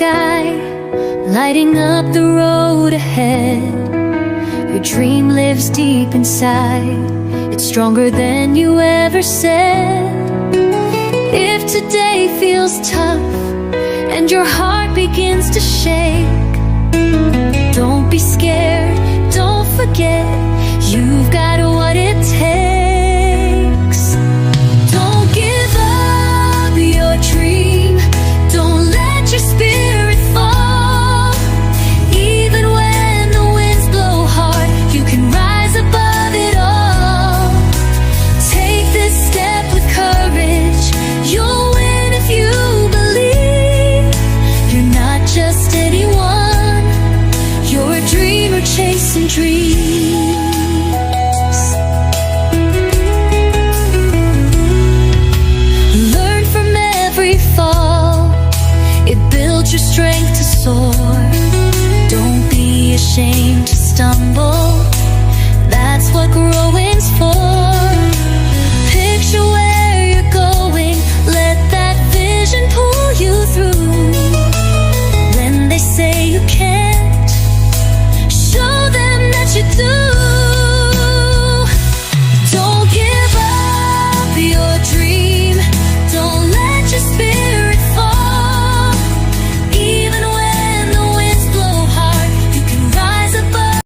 sky, lighting up the road ahead. Your dream lives deep inside, it's stronger than you ever said. If today feels tough and your heart begins to shake, don't be scared, don't forget, you've got what it takes. Don't give up your dream, don't let your spirit fall. Even when the winds blow hard, you can rise above it all. Take this step with courage, you'll win if you believe. You're not just anyone, you're a dreamer chasing dreams. Learn from every fall, it builds your strength to soar. Don't be ashamed to stumble, that's what grows